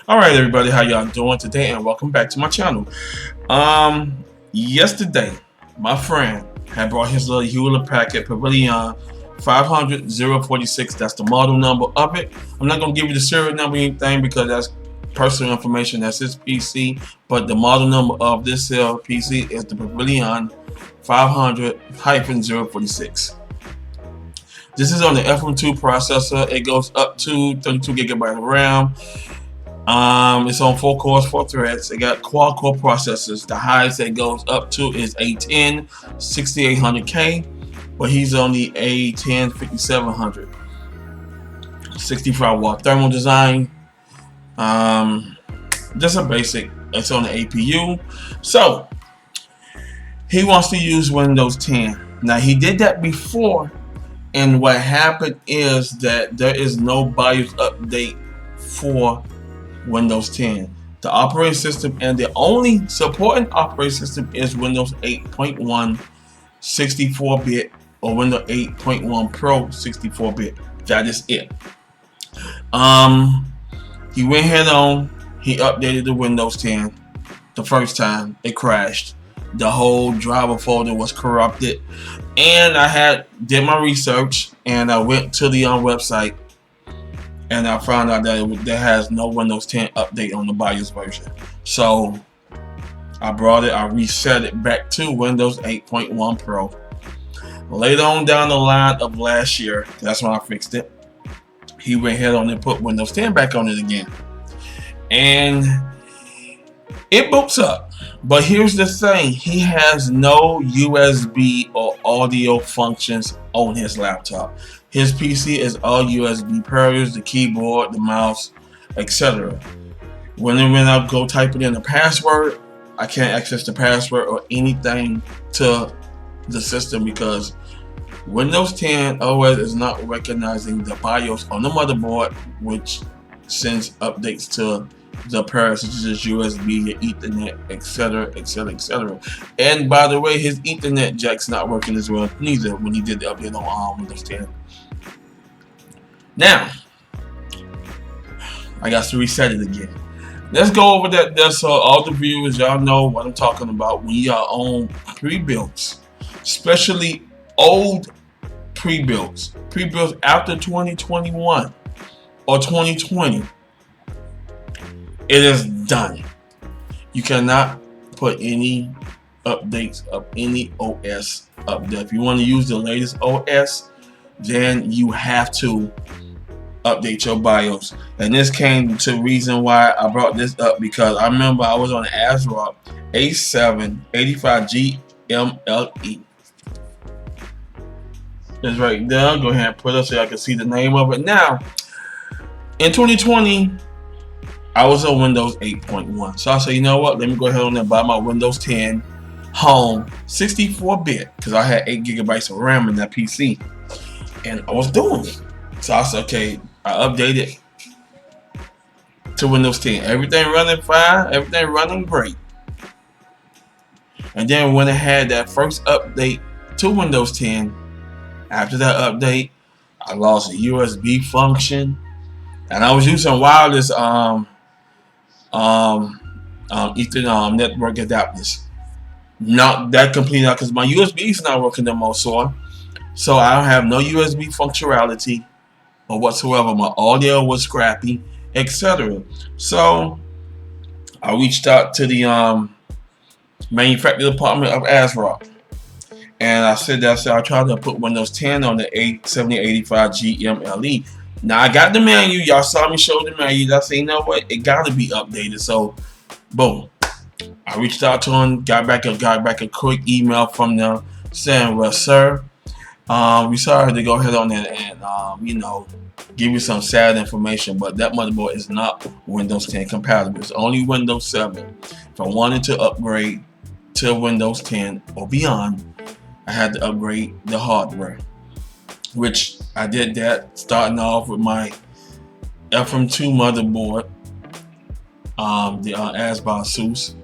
Alright everybody, how y'all doing today and welcome back to my channel. Yesterday, my friend had brought his little Hewlett Packard Pavilion 500-046. That's the model number of it. I'm not going to give you the serial number or anything because that's personal information. That's his PC. But the model number of this PC is the Pavilion 500-046. This is on the FM2 processor. It goes up to 32 gigabyte of RAM. It's on 4 cores, 4 threads. It got quad core processors. The highest it goes up to is A10 6800K, but he's on the A10 5700. 65 watt thermal design. Just a basic. It's on the APU. So he wants to use Windows 10. Now he did that before, and what happened is that there is no BIOS update for Windows 10. The operating system and the only supporting operating system is Windows 8.1 64-bit or Windows 8.1 Pro 64-bit. That is it. He went head on. He updated the Windows 10. The first time it crashed. The whole driver folder was corrupted, and I did my research and I went to the website. And I found out that there has no Windows 10 update on the BIOS version. So I brought it, I reset it back to Windows 8.1 Pro. Later on down the line of last year, that's when I fixed it, he went ahead on and put Windows 10 back on it again. And it boots up. But here's the thing, he has no USB or audio functions on his laptop. His PC is all USB pairs, the keyboard, the mouse, etc. When I go type it in the password, I can't access the password or anything to the system because Windows 10 OS is not recognizing the BIOS on the motherboard, which sends updates to the pairs such as USB, your Ethernet, etc., etc., etc. And by the way, his Ethernet jack's not working as well neither when he did the update on Windows 10. Now, I got to reset it again. Let's go over that so all the viewers, y'all know what I'm talking about when y'all own pre-builds, especially old pre-builds after 2021 or 2020. It is done. You cannot put any updates of any OS up there. If you want to use the latest OS, then you have to update your BIOS. And this came to the reason why I brought this up because I remember I was on the ASRock A785GMLE. It's right there. Go ahead and put it so I can see the name of it. Now, in 2020, I was on Windows 8.1. So I said, you know what? Let me go ahead and buy my Windows 10 Home 64-bit because I had 8 gigabytes of RAM in that PC. And I was doing it. So I said, okay, I updated to Windows 10. Everything running fine, everything running great. And then when I had that first update to Windows 10, after that update, I lost a USB function. And I was using wireless Ethernet network adapters. Not that completely out because my USB is not working no more, so I don't have no USB functionality or whatsoever. My audio was scrappy, etc. So I reached out to the manufacturing department of ASRock, and I said I tried to put Windows 10 on the A7085GMLE. Now I got the menu. Y'all saw me show the menu. I said, you know what? It got to be updated. So, boom. I reached out to him. Got back a quick email from them saying, "Well, sir, we sorry to go ahead on and give you some sad information, but that motherboard is not Windows 10 compatible. It's only Windows 7. If I wanted to upgrade to Windows 10 or beyond, I had to upgrade the hardware." Which I did that, starting off with my FM2 motherboard, the ASBA Asus.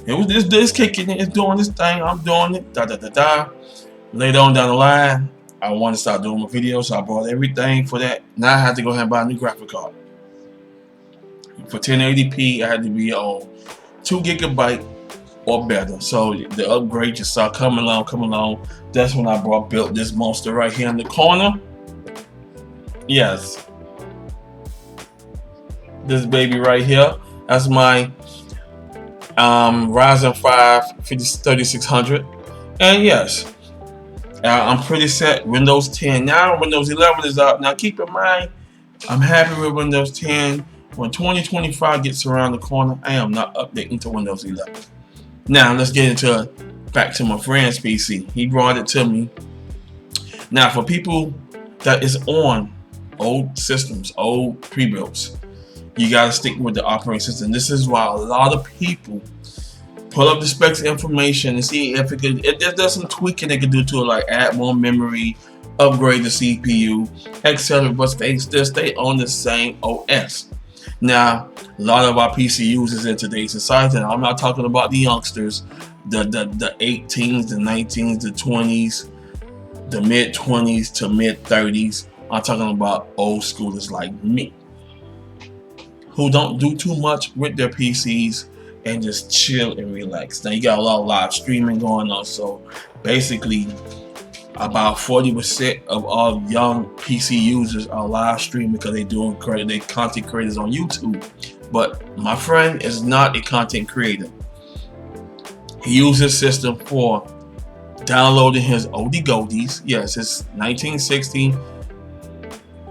It was this kicking it, it's doing this thing, I'm doing it, Later on down the line, I want to start doing my videos, so I bought everything for that. Now I have to go ahead and buy a new graphic card. For 1080p, I had to be on 2 GB or better. So the upgrade just started coming along. That's when I built this monster right here in the corner. Yes, this baby right here. That's my Ryzen 5 3600. And yes, I'm pretty set. Windows 10. Now Windows 11 is up. Now keep in mind, I'm happy with Windows 10. When 2025 gets around the corner, I am not updating to Windows 11. Now let's get into back to my friend's PC. He brought it to me. Now for people that is on old systems, old pre-builts, you gotta stick with the operating system. This is why a lot of people pull up the specs information and see if there's some tweaking they can do to it, like add more memory, upgrade the CPU, etc. But they still stay on the same OS. Now, a lot of our PC users in today's society, and I'm not talking about the youngsters, the 18s, the 19s, the 20s, the mid 20s to mid 30s. I'm talking about old schoolers like me, who don't do too much with their PCs and just chill and relax. Now you got a lot of live streaming going on, so basically about 40% of all young PC users are live streaming because they content creators on YouTube. But my friend is not a content creator. He uses his system for downloading his oldie goldies. Yes, it's 1960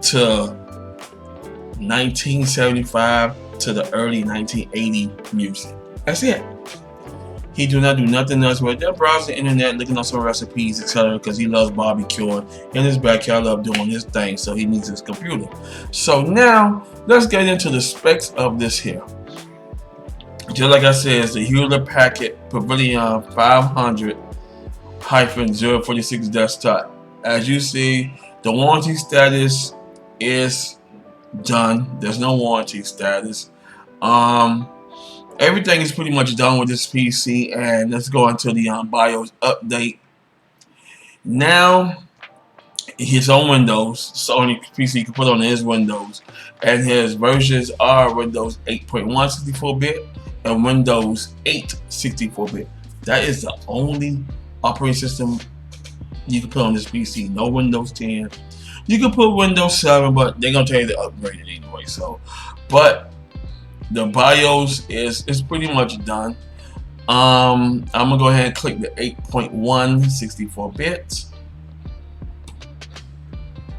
to 1975 to the early 1980 music. That's it. He do not do nothing else with that. Browse the internet, looking up some recipes, etc. Because he loves barbecuing in his backyard, love doing his thing. So he needs his computer. So now let's get into the specs of this here. Just like I said, it's the Hewlett Packard Pavilion 500-046 desktop. As you see, the warranty status is done. There's no warranty status. Everything is pretty much done with this PC, and let's go into the BIOS update. Now, he's on Windows, so any PC you can put on his Windows, and his versions are Windows 8.1 64-bit and Windows 8 64-bit. That is the only operating system you can put on this PC. No Windows 10. You can put Windows 7, but they're gonna tell you to upgrade it anyway. So, but the BIOS is pretty much done. I'm gonna go ahead and click the 8.1 64-bit,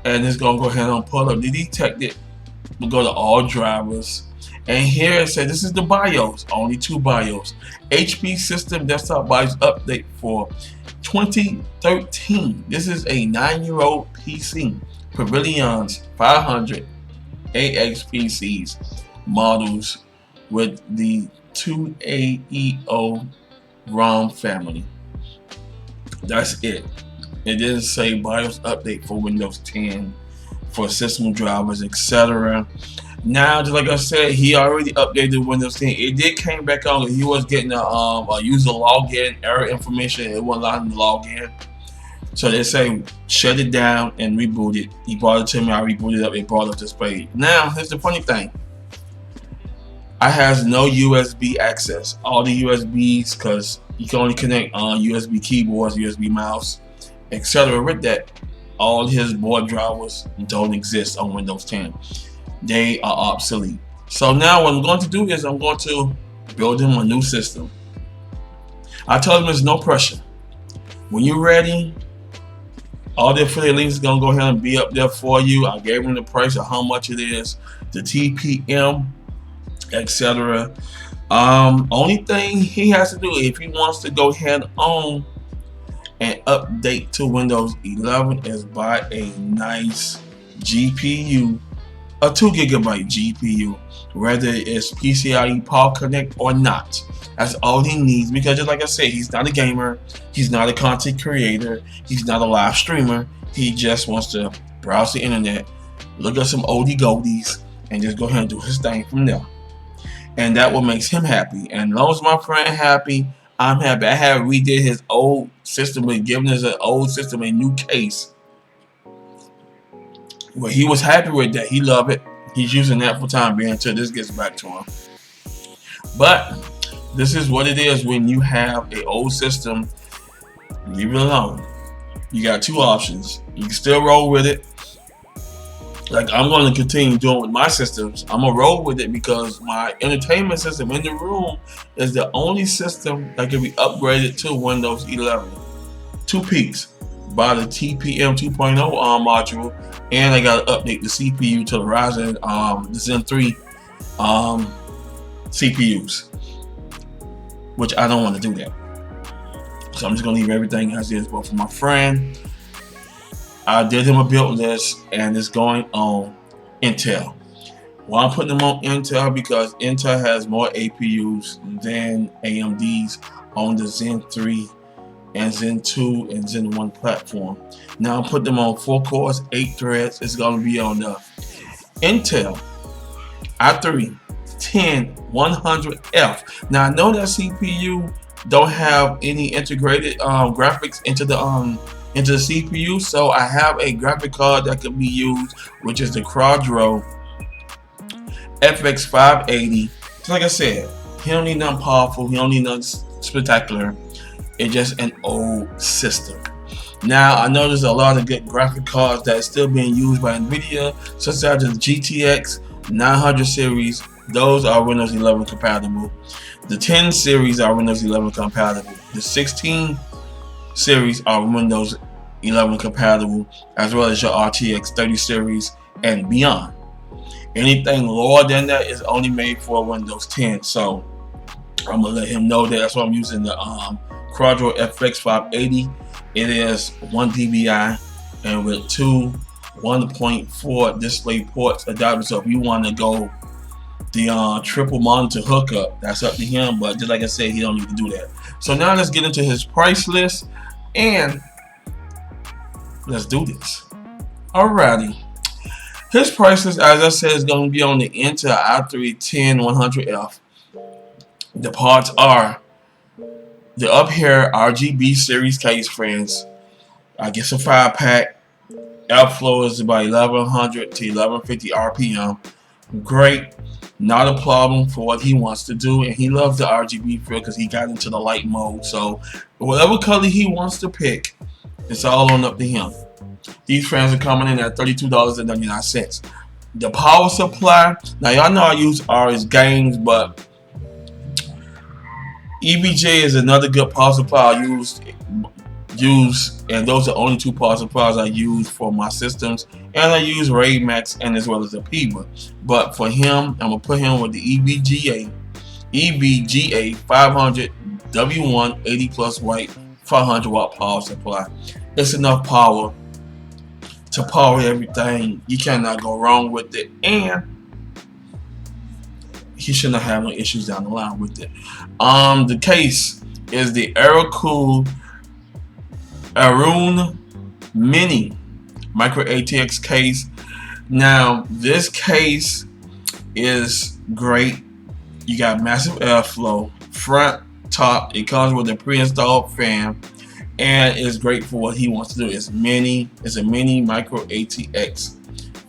and it's gonna go ahead and pull up the detected. We'll go to all drivers, and here it says this is the BIOS. Only 2 BIOS. HP System Desktop BIOS update for 2013. This is a 9-year-old PC. Pavilions 500 AX PCs models with the 2AEO ROM family. That's it. It didn't say BIOS update for Windows 10, for system drivers, etc. Now, just like I said, he already updated Windows 10. It did came back on. He was getting a user login error information. It wasn't allowing him to log in. So they say shut it down and reboot it. He brought it to me. I rebooted it up. It brought up this page. Now, here's the funny thing. I has no USB access. All the USBs, because you can only connect on USB keyboards, USB mouse, etc. With that, all his board drivers don't exist on Windows 10. They are obsolete. So now what I'm going to do is I'm going to build him a new system. I told him there's no pressure. When you're ready, all the affiliate links is going to go ahead and be up there for you. I gave him the price of how much it is, the TPM, etc. Only thing he has to do if he wants to go ahead on and update to Windows 11 is buy a nice GPU, a 2 GB GPU, whether it's PCIe Power Connect or not. That's all he needs, because just like I said, he's not a gamer, he's not a content creator, he's not a live streamer. He just wants to browse the internet, look at some oldie goldies, and just go ahead and do his thing from there. And that what makes him happy. And as long as my friend happy, I'm happy. I have redid his old system, but giving his old system a new case. Well, he was happy with that. He loved it. He's using that for time being until this gets back to him. But this is what it is when you have an old system. Leave it alone. You got two options. You can still roll with it. Like I'm going to continue doing with my systems. I'm going to roll with it because my entertainment system in the room is the only system that can be upgraded to Windows 11. 2 peaks by the TPM 2.0 module, and I got to update the CPU to the Ryzen the Zen 3 CPUs, which I don't want to do that. So I'm just going to leave everything as is. But for my friend, I did him a build list, and it's going on Intel. Well, I'm putting them on Intel because Intel has more APUs than AMD's on the Zen 3 and Zen 2 and Zen 1 platform. Now I'm putting them on 4 cores, 8 threads. It's going to be on the Intel i3 10100F. Now I know that CPU don't have any integrated graphics into the CPU, so I have a graphic card that can be used, which is the Quadro FX 580. So like I said, he don't need nothing powerful, he don't need nothing spectacular. It's just an old system. Now I know there's a lot of good graphic cards that are still being used by NVIDIA, such as the GTX 900 series. Those are Windows 11 compatible. The 10 series are Windows 11 compatible. The 16 series are Windows 11 compatible, as well as your RTX 30 series and beyond. Anything lower than that is only made for Windows 10. So I'm gonna let him know that. That's why I'm using the Quadro FX 580. It is 1 dBi and with 2 1.4 display ports adapters. So if you want to go the triple monitor hookup, that's up to him, but just like I said, he don't need to do that. So now let's get into his price list and let's do this. Alrighty, his price list, as I said, is going to be on the Intel i3 10100F. The parts are the up here RGB series case, friends. I guess a 5-pack. Airflow is about 1100 to 1150 RPM. Great. Not a problem for what he wants to do, and he loves the RGB feel because he got into the light mode. So whatever color he wants to pick, it's all on up to him. These fans are coming in at $32.99. The power supply, now y'all know I use RS Games, but EVGA is another good power supply I use, and those are the only 2 power supplies I use for my systems. And I use Radeon Max and as well as the PIVA. But for him, I'm gonna put him with the EVGA 500 W1 80 plus white 500 watt power supply. It's enough power to power everything. You cannot go wrong with it, and he should not have no issues down the line with it. The case is the Aerocool Arun Mini Micro ATX case. Now this case is great. You got massive airflow, front, top. It comes with a pre-installed fan, and it's great for what he wants to do. It's a mini Micro ATX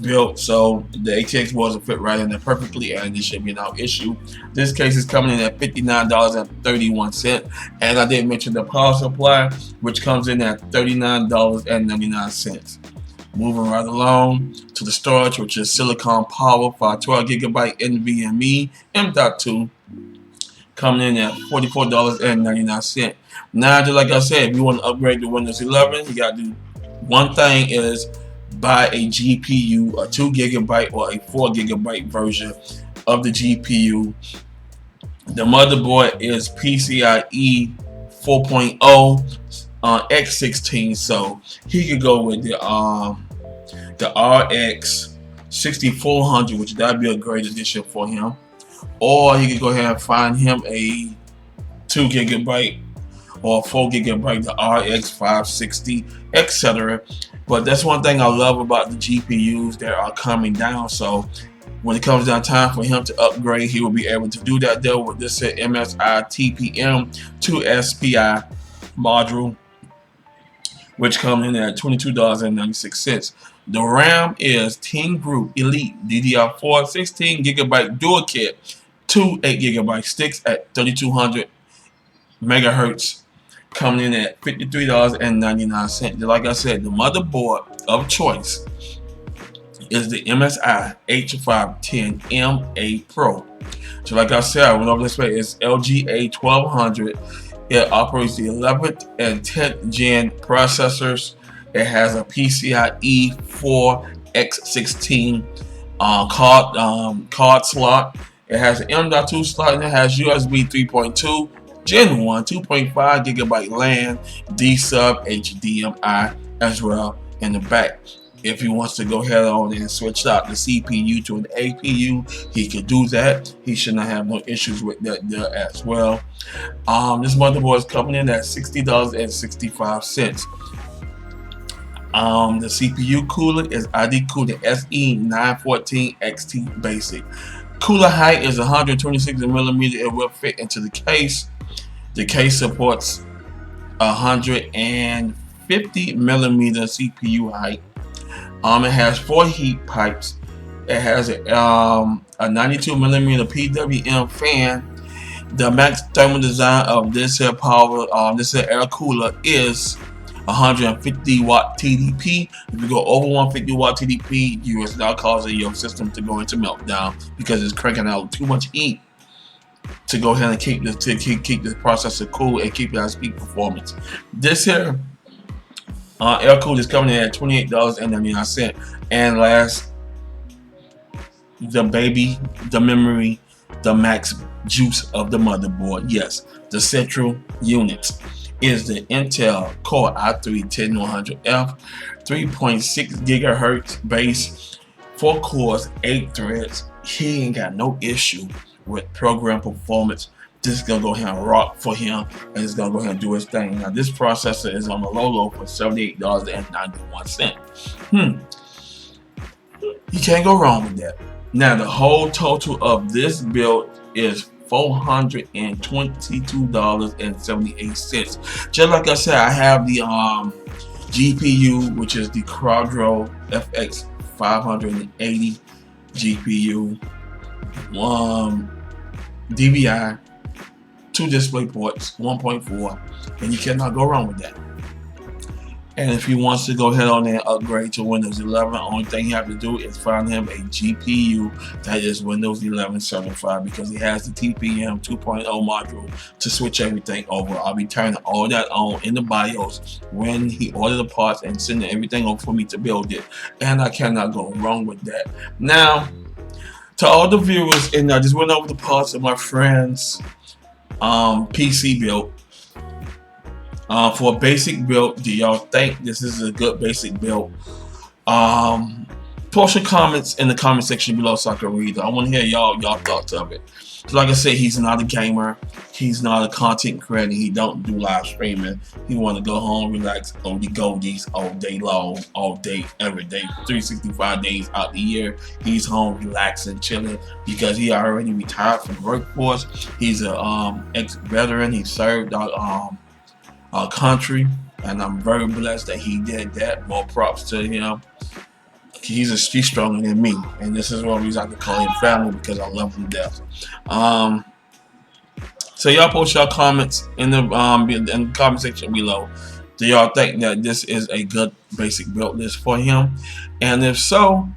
built, so the ATX boards will fit right in there perfectly, and it should be no issue. This case is coming in at $59.31, and I did mention the power supply, which comes in at $39.99. Moving right along to the storage, which is Silicon Power for 12GB NVMe M.2, coming in at $44.99. Now, just like I said, if you want to upgrade to Windows 11, you got to do one thing: is buy a GPU, a 2GB or a 4GB version of the GPU. The motherboard is PCIe 4.0 X16, so he could go with the RX 6400, which that'd be a great addition for him. Or he could go ahead and find him a 2GB or 4GB, the RX 560, etc. But that's one thing I love about the GPUs that are coming down. So when it comes down time for him to upgrade, he will be able to do that there with this MSI TPM 2 SPI module. which comes in at $22.96. The RAM is TEAMGROUP Elite DDR4 16GB dual kit, two 8GB sticks at 3200 megahertz, coming in at $53.99. Like I said, the motherboard of choice is the MSI H510MA Pro. So like I said, I went over this way. It's LGA 1200. It operates the 11th and 10th gen processors. It has a PCIe 4x16 card slot. It has an M.2 slot, and it has USB 3.2 Gen 1 2.5GB LAN D-Sub HDMI as well in the back. If he wants to go ahead on and switch out the CPU to an APU, he could do that. He should not have no issues with that there as well. This motherboard is coming in at $60.65. The CPU cooler is ID Cooler SE914XT Basic. Cooler height is 126mm. It will fit into the case. The case supports 150mm CPU height. It has 4 heat pipes. It has a 92mm PWM fan. The max thermal design of this air cooler is 150 watt TDP. If you go over 150 watt TDP, you is now causing your system to go into meltdown because it's cranking out too much heat to go ahead and keep this processor cool and keep it at peak performance. This here air cooler is coming in at $28.99. And last, the memory, the max juice of the motherboard. Yes, the central unit is the Intel Core i3-10100F, 3.6 GHz base, 4 cores, 8 threads. He ain't got no issue with program performance. This is gonna go ahead and rock for him, and it's gonna go ahead and do his thing. Now this processor is on the low for $78.91. You can't go wrong with that. Now the whole total of this build is $422.78. Just like I said, I have the GPU, which is the Quadro FX 580 GPU, DVI, 2 display ports, 1.4, and you cannot go wrong with that. And if he wants to go ahead on and upgrade to Windows 11, the only thing you have to do is find him a GPU that is Windows 11 certified, because he has the TPM 2.0 module to switch everything over. I'll be turning all that on in the BIOS when he orders the parts and sending everything over for me to build it. And I cannot go wrong with that. Now, to all the viewers, and I just went over the parts of my friend's PC build. For a basic build, do y'all think this is a good basic build? Post your comments in the comment section below so I can read it. I want to hear y'all thoughts of it. So like I said, he's not a gamer. He's not a content creator. He don't do live streaming. He want to go home, relax, on the goldies all day long, all day, every day, 365 days out the year. He's home, relaxing, chilling, because he already retired from the workforce. He's a ex-veteran. He served our country, and I'm very blessed that he did that. More props to him. He's stronger than me, and this is one reason I can call him family, because I love him to death. So y'all post your comments in the comment section below. Do y'all think that this is a good basic build list for him? And if so,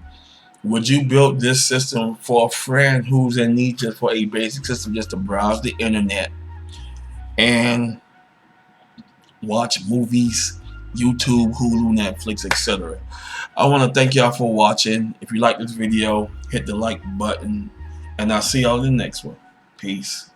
would you build this system for a friend who's in need just for a basic system, just to browse the internet and watch movies, YouTube, Hulu, Netflix, etc.? I want to thank y'all for watching. If you like this video, hit the like button, and I'll see y'all in the next one. Peace.